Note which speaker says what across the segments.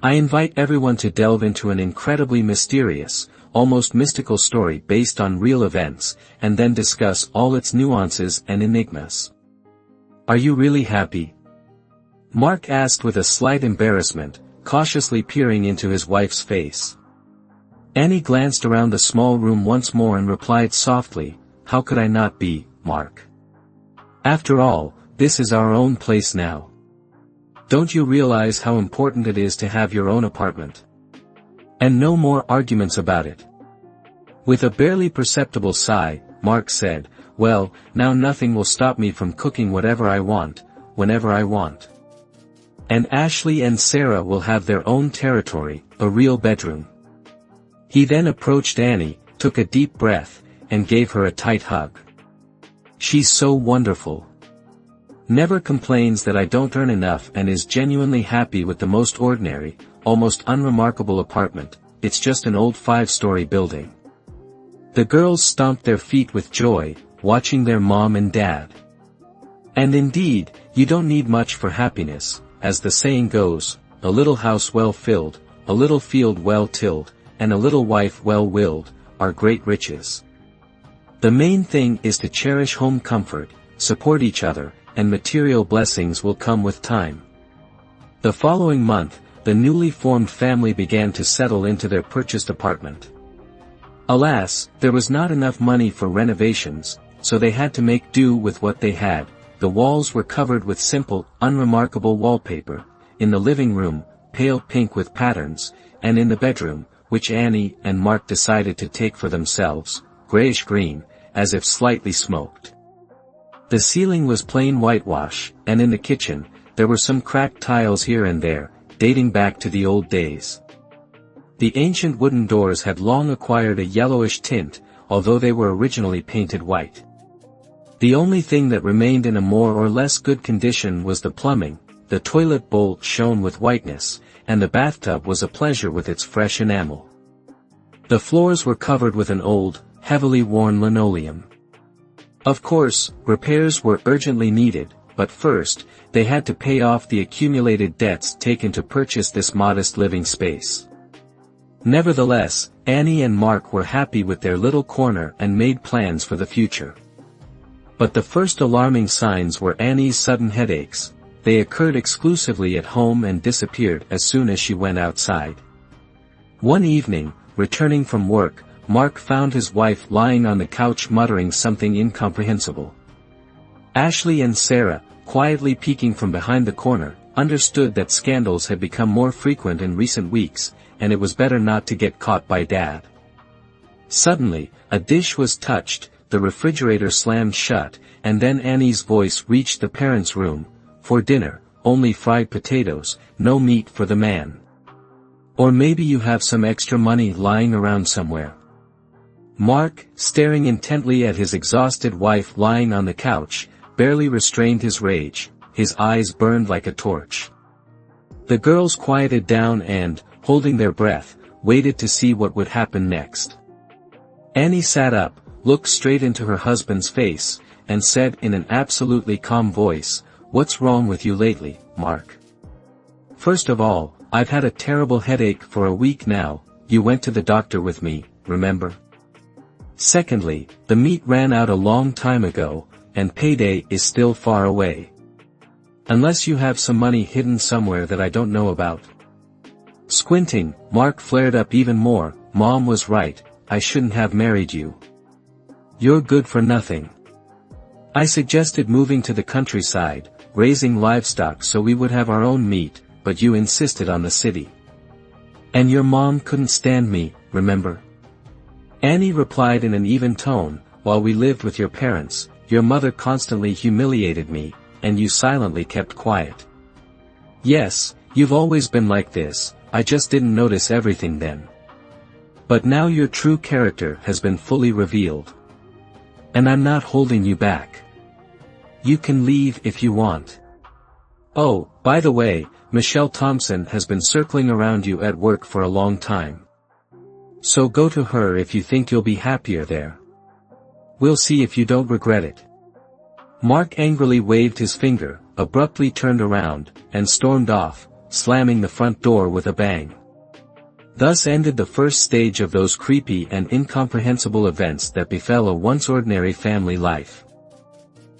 Speaker 1: I invite everyone to delve into an incredibly mysterious, almost mystical story based on real events, and then discuss all its nuances and enigmas. Are you really happy? Mark asked with a slight embarrassment, cautiously peering into his wife's face. Annie glanced around the small room once more and replied softly, "How could I not be, Mark? After all, this is our own place now. Don't you realize how important it is to have your own apartment? And no more arguments about it." With a barely perceptible sigh, Mark said, "Well, now nothing will stop me from cooking whatever I want, whenever I want. And Ashley and Sarah will have their own territory, a real bedroom." He then approached Annie, took a deep breath, and gave her a tight hug. "She's so wonderful. Never complains that I don't earn enough and is genuinely happy with the most ordinary, almost unremarkable apartment. It's just an old 5-story building." The girls stomped their feet with joy, watching their mom and dad. And indeed, you don't need much for happiness, as the saying goes, a little house well filled, a little field well tilled, and a little wife well willed, are great riches. The main thing is to cherish home comfort, support each other, and material blessings will come with time. The following month, the newly formed family began to settle into their purchased apartment. Alas, there was not enough money for renovations, so they had to make do with what they had. The walls were covered with simple, unremarkable wallpaper, in the living room, pale pink with patterns, and in the bedroom, which Annie and Mark decided to take for themselves, grayish-green, as if slightly smoked. The ceiling was plain whitewash, and in the kitchen, there were some cracked tiles here and there, dating back to the old days. The ancient wooden doors had long acquired a yellowish tint, although they were originally painted white. The only thing that remained in a more or less good condition was the plumbing. The toilet bowl shone with whiteness, and the bathtub was a pleasure with its fresh enamel. The floors were covered with an old, heavily worn linoleum. Of course, repairs were urgently needed, but first, they had to pay off the accumulated debts taken to purchase this modest living space. Nevertheless, Annie and Mark were happy with their little corner and made plans for the future. But the first alarming signs were Annie's sudden headaches. They occurred exclusively at home and disappeared as soon as she went outside. One evening, returning from work, Mark found his wife lying on the couch muttering something incomprehensible. Ashley and Sarah, quietly peeking from behind the corner, understood that scandals had become more frequent in recent weeks, and it was better not to get caught by Dad. Suddenly, a dish was touched, the refrigerator slammed shut, and then Annie's voice reached the parents' room. "For dinner, only fried potatoes, no meat for the man. Or maybe you have some extra money lying around somewhere." Mark, staring intently at his exhausted wife lying on the couch, barely restrained his rage. His eyes burned like a torch. The girls quieted down and, holding their breath, waited to see what would happen next. Annie sat up, looked straight into her husband's face, and said in an absolutely calm voice, "What's wrong with you lately, Mark? First of all, I've had a terrible headache for a week now. You went to the doctor with me, remember? Secondly, the meat ran out a long time ago, and payday is still far away. Unless you have some money hidden somewhere that I don't know about." Squinting, Mark flared up even more. "Mom was right, I shouldn't have married you. You're good for nothing. I suggested moving to the countryside, raising livestock so we would have our own meat, but you insisted on the city. And your mom couldn't stand me, remember?" Annie replied in an even tone, "While we lived with your parents, your mother constantly humiliated me, and you silently kept quiet. Yes, you've always been like this, I just didn't notice everything then. But now your true character has been fully revealed. And I'm not holding you back. You can leave if you want. Oh, by the way, Michelle Thompson has been circling around you at work for a long time. So go to her if you think you'll be happier there. We'll see if you don't regret it." Mark angrily waved his finger, abruptly turned around, and stormed off, slamming the front door with a bang. Thus ended the first stage of those creepy and incomprehensible events that befell a once ordinary family life.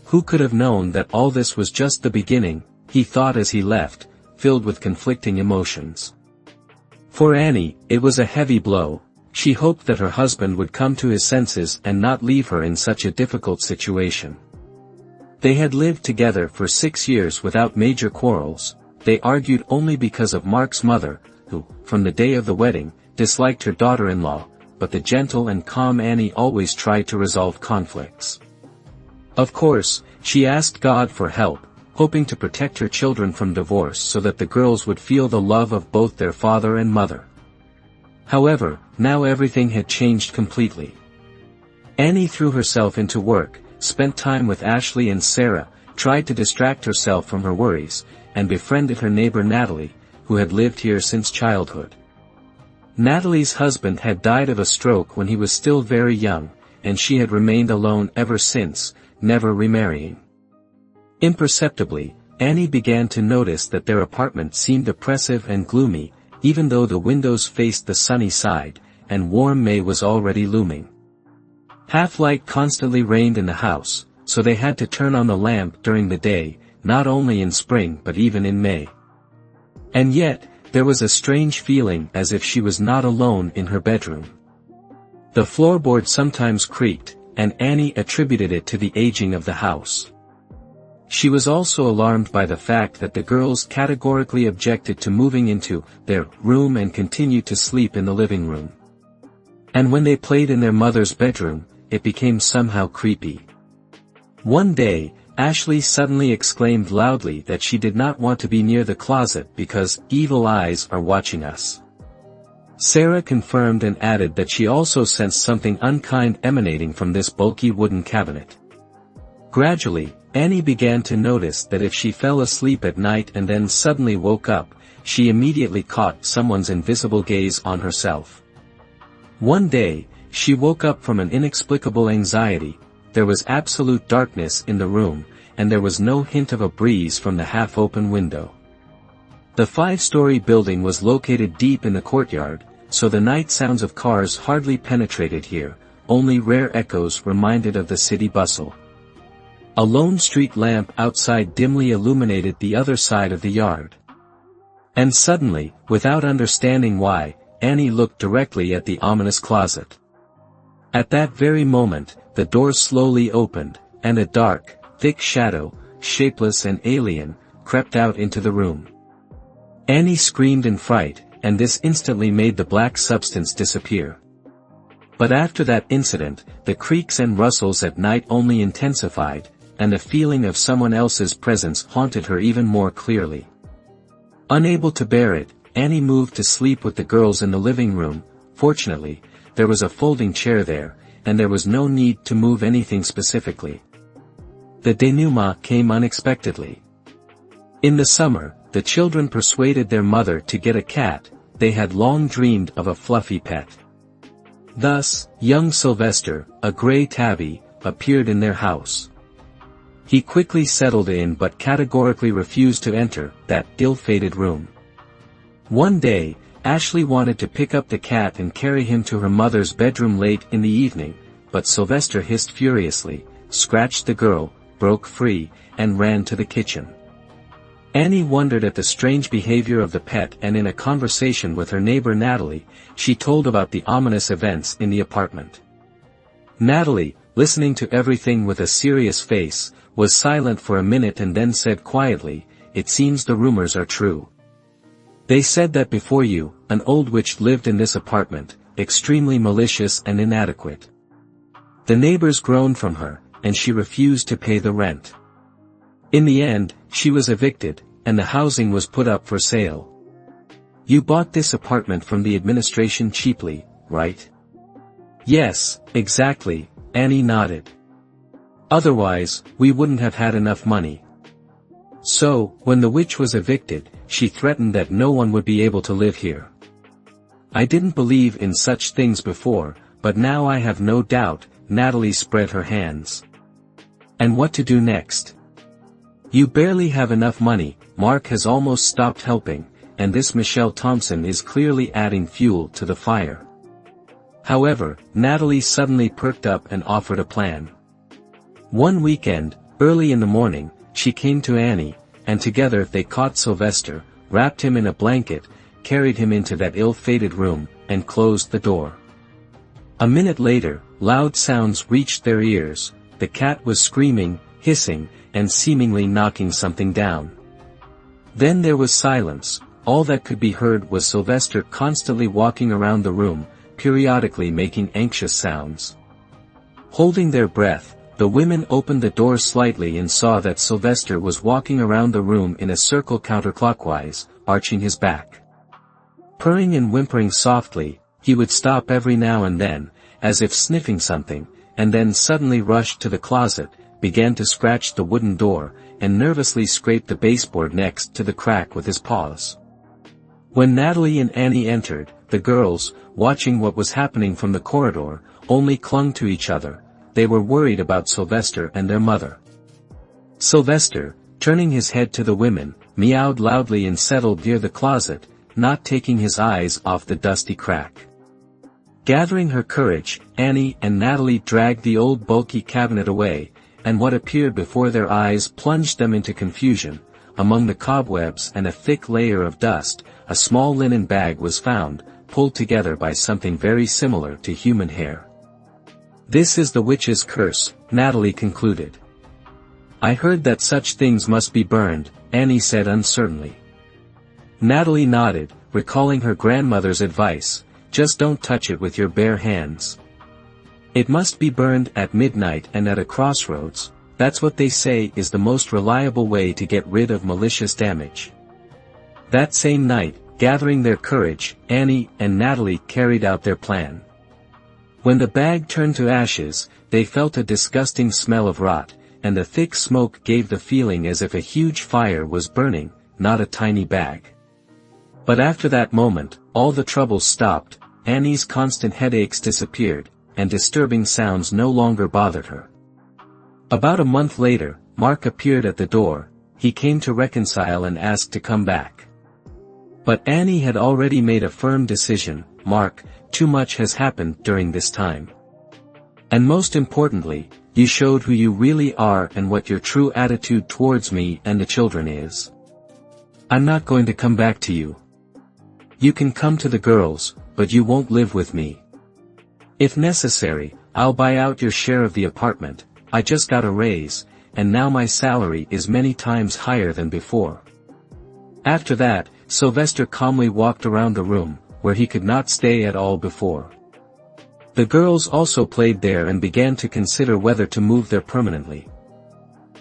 Speaker 1: Who could have known that all this was just the beginning, he thought as he left, filled with conflicting emotions. For Annie, it was a heavy blow. She hoped that her husband would come to his senses and not leave her in such a difficult situation. They had lived together for 6 years without major quarrels. They argued only because of Mark's mother, who, from the day of the wedding, disliked her daughter-in-law, but the gentle and calm Annie always tried to resolve conflicts. Of course, she asked God for help, hoping to protect her children from divorce so that the girls would feel the love of both their father and mother. However, now everything had changed completely. Annie threw herself into work, spent time with Ashley and Sarah, tried to distract herself from her worries, and befriended her neighbor Natalie, who had lived here since childhood. Natalie's husband had died of a stroke when he was still very young, and she had remained alone ever since, never remarrying. Imperceptibly, Annie began to notice that their apartment seemed oppressive and gloomy, even though the windows faced the sunny side, and warm May was already looming. Half-light constantly reigned in the house, so they had to turn on the lamp during the day, not only in spring but even in May. And yet, there was a strange feeling as if she was not alone in her bedroom. The floorboard sometimes creaked, and Annie attributed it to the aging of the house. She was also alarmed by the fact that the girls categorically objected to moving into their room and continued to sleep in the living room. And when they played in their mother's bedroom, it became somehow creepy. One day, Ashley suddenly exclaimed loudly that she did not want to be near the closet because evil eyes are watching us. Sarah confirmed and added that she also sensed something unkind emanating from this bulky wooden cabinet. Gradually, Annie began to notice that if she fell asleep at night and then suddenly woke up, she immediately caught someone's invisible gaze on herself. One day, she woke up from an inexplicable anxiety. There was absolute darkness in the room, and there was no hint of a breeze from the half-open window. The 5-story building was located deep in the courtyard, so the night sounds of cars hardly penetrated here, only rare echoes reminded of the city bustle. A lone street lamp outside dimly illuminated the other side of the yard. And suddenly, without understanding why, Annie looked directly at the ominous closet. At that very moment, the door slowly opened, and a dark, thick shadow, shapeless and alien, crept out into the room. Annie screamed in fright, and this instantly made the black substance disappear. But after that incident, the creaks and rustles at night only intensified, and the feeling of someone else's presence haunted her even more clearly. Unable to bear it, Annie moved to sleep with the girls in the living room. Fortunately, there was a folding chair there, and there was no need to move anything specifically. The denouement came unexpectedly. In the summer, the children persuaded their mother to get a cat. They had long dreamed of a fluffy pet. Thus, young Sylvester, a gray tabby, appeared in their house. He quickly settled in but categorically refused to enter that ill-fated room. One day, Ashley wanted to pick up the cat and carry him to her mother's bedroom late in the evening, but Sylvester hissed furiously, scratched the girl, broke free, and ran to the kitchen. Annie wondered at the strange behavior of the pet, and in a conversation with her neighbor Natalie, she told about the ominous events in the apartment. Natalie, listening to everything with a serious face, was silent for a minute and then said quietly, "It seems the rumors are true. They said that before you, an old witch lived in this apartment, extremely malicious and inadequate." The neighbors groaned from her, and she refused to pay the rent. In the end, she was evicted, and the housing was put up for sale. "You bought this apartment from the administration cheaply, right?" "Yes, exactly," Annie nodded. "Otherwise, we wouldn't have had enough money." So, when the witch was evicted, she threatened that no one would be able to live here. "I didn't believe in such things before, but now I have no doubt," Natalie spread her hands. "And what to do next?" "You barely have enough money, Mark has almost stopped helping, and this Michelle Thompson is clearly adding fuel to the fire. However, Natalie suddenly perked up and offered a plan. One weekend, early in the morning, she came to Annie, and together they caught Sylvester, wrapped him in a blanket, carried him into that ill-fated room, and closed the door. A minute later, loud sounds reached their ears. The cat was screaming, hissing, and seemingly knocking something down. Then there was silence. All that could be heard was Sylvester constantly walking around the room, periodically making anxious sounds. Holding their breath, the women opened the door slightly and saw that Sylvester was walking around the room in a circle counterclockwise, arching his back. Purring and whimpering softly, he would stop every now and then, as if sniffing something, and then suddenly rush to the closet, began to scratch the wooden door, and nervously scrape the baseboard next to the crack with his paws. When Natalie and Annie entered, the girls, watching what was happening from the corridor, only clung to each other. They were worried about Sylvester and their mother. Sylvester, turning his head to the women, meowed loudly and settled near the closet, not taking his eyes off the dusty crack. Gathering her courage, Annie and Natalie dragged the old bulky cabinet away, and what appeared before their eyes plunged them into confusion. Among the cobwebs and a thick layer of dust, a small linen bag was found, pulled together by something very similar to human hair. "This is the witch's curse," Natalie concluded. "I heard that such things must be burned," Annie said uncertainly. Natalie nodded, recalling her grandmother's advice, "Just don't touch it with your bare hands. It must be burned at midnight and at a crossroads. That's what they say is the most reliable way to get rid of malicious damage." That same night, gathering their courage, Annie and Natalie carried out their plan. When the bag turned to ashes, they felt a disgusting smell of rot, and the thick smoke gave the feeling as if a huge fire was burning, not a tiny bag. But after that moment, all the troubles stopped. Annie's constant headaches disappeared, and disturbing sounds no longer bothered her. About a month later, Mark appeared at the door. He came to reconcile and asked to come back. But Annie had already made a firm decision. "Mark, too much has happened during this time. And most importantly, you showed who you really are and what your true attitude towards me and the children is. I'm not going to come back to you. You can come to the girls, but you won't live with me. If necessary, I'll buy out your share of the apartment. I just got a raise, and now my salary is many times higher than before." After that, Sylvester calmly walked around the room, where he could not stay at all before. The girls also played there and began to consider whether to move there permanently.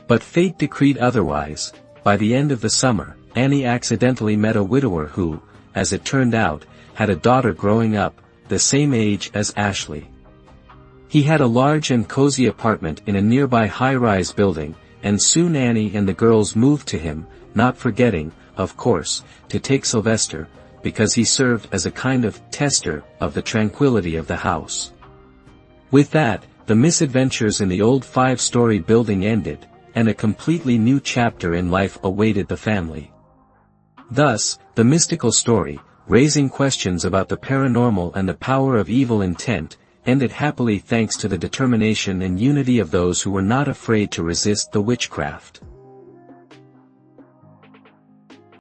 Speaker 1: But fate decreed otherwise. By the end of the summer, Annie accidentally met a widower who, as it turned out, had a daughter growing up, the same age as Ashley. He had a large and cozy apartment in a nearby high-rise building, and soon Annie and the girls moved to him, not forgetting, of course, to take Sylvester, because he served as a kind of tester of the tranquility of the house. With that, the misadventures in the old 5-story building ended, and a completely new chapter in life awaited the family. Thus, the mystical story, raising questions about the paranormal and the power of evil intent, ended happily thanks to the determination and unity of those who were not afraid to resist the witchcraft.